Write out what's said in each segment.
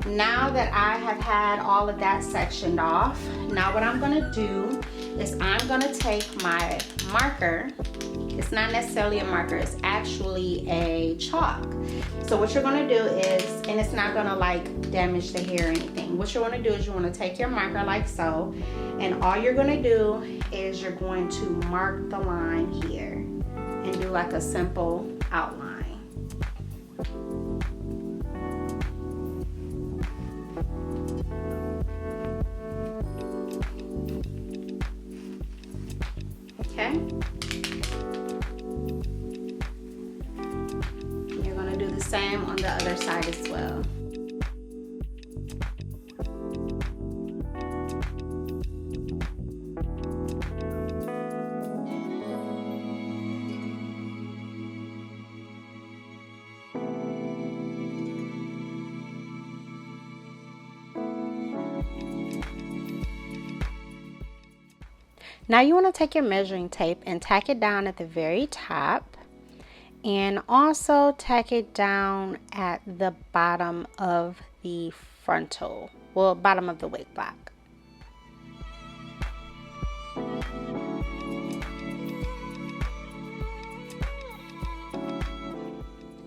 Now that I have had all of that sectioned off, now what I'm gonna do is I'm gonna take my marker. It's not necessarily a marker, it's actually a chalk. So what you're gonna do is, and it's not gonna like damage the hair or anything. What you wanna do is you wanna take your marker like so, and all you're gonna do is you're going to mark the line here and do like a simple outline. Okay? You're going to do the same on the other side as well. Now you want to take your measuring tape and tack it down at the very top, and also tack it down at the bottom of the frontal, well, bottom of the wig block.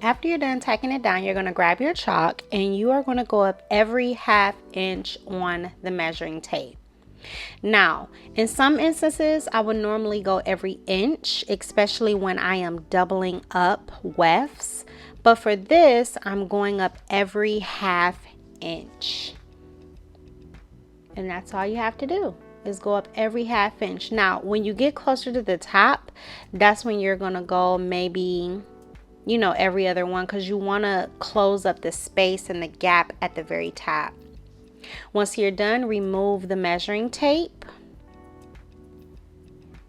After you're done tacking it down, you're going to grab your chalk and you are going to go up every ½ inch on the measuring tape. Now, in some instances, I would normally go every inch, especially when I am doubling up wefts. But for this, I'm going up every ½ inch. And that's all you have to do, is go up every ½ inch. Now, when you get closer to the top, that's when you're going to go maybe, you know, every other one, because you want to close up the space and the gap at the very top. Once you're done, remove the measuring tape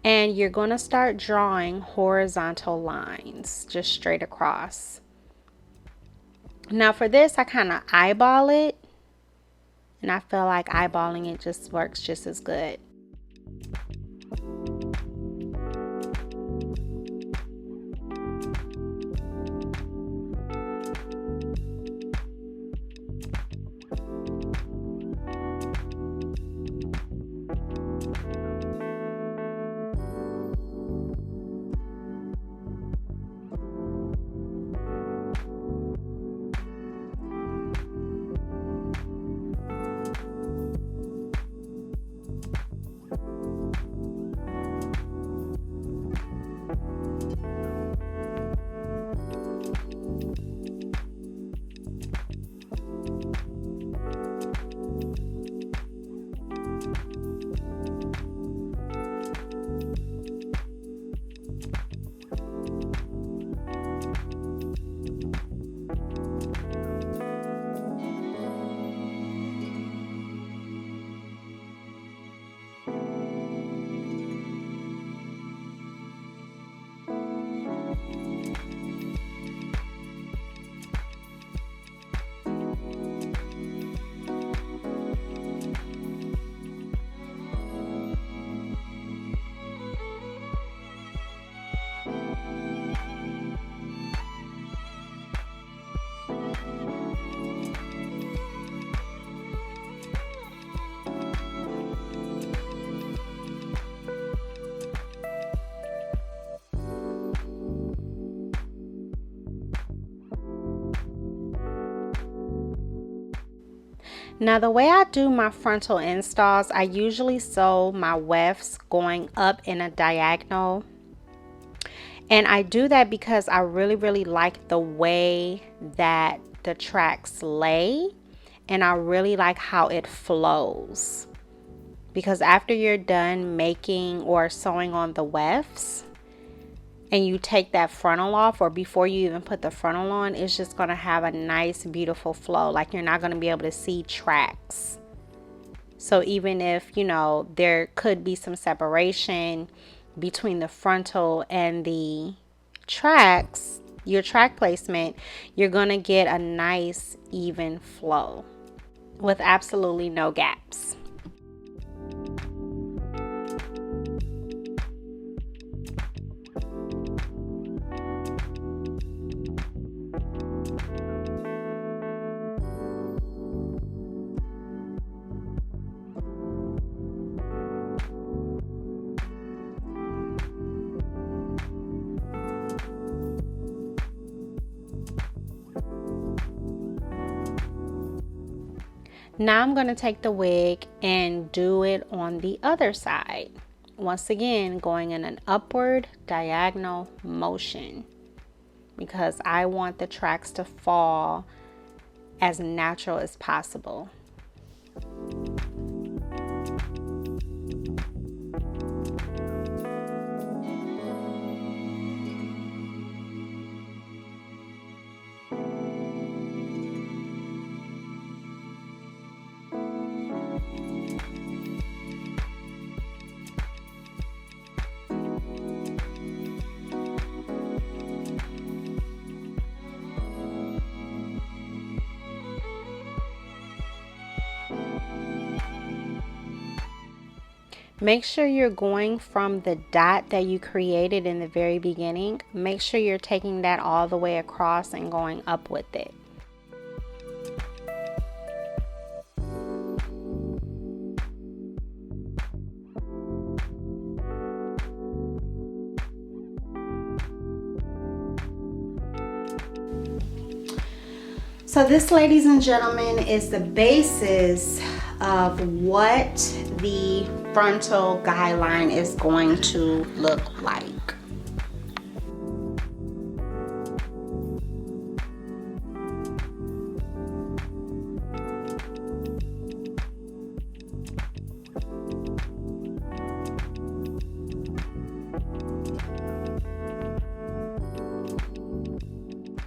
and you're going to start drawing horizontal lines just straight across. Now for this, I kind of eyeball it, and I feel like eyeballing it just works just as good. Now the way I do my frontal installs, I usually sew my wefts going up in a diagonal. And I do that because I really like the way that the tracks lay, and I really like how it flows. Because after you're done making or sewing on the wefts, and you take that frontal off, or before you even put the frontal on, it's just going to have a nice beautiful flow. Like you're not going to be able to see tracks. So even if, you know, there could be some separation between the frontal and the tracks, your track placement, you're going to get a nice even flow with absolutely no gaps. Now I'm going to take the wig and do it on the other side. Once again, going in an upward diagonal motion because I want the tracks to fall as natural as possible. Make sure you're going from the dot that you created in the very beginning. Make sure you're taking that all the way across and going up with it. So this, ladies and gentlemen, is the basis of what the frontal guideline is going to look like.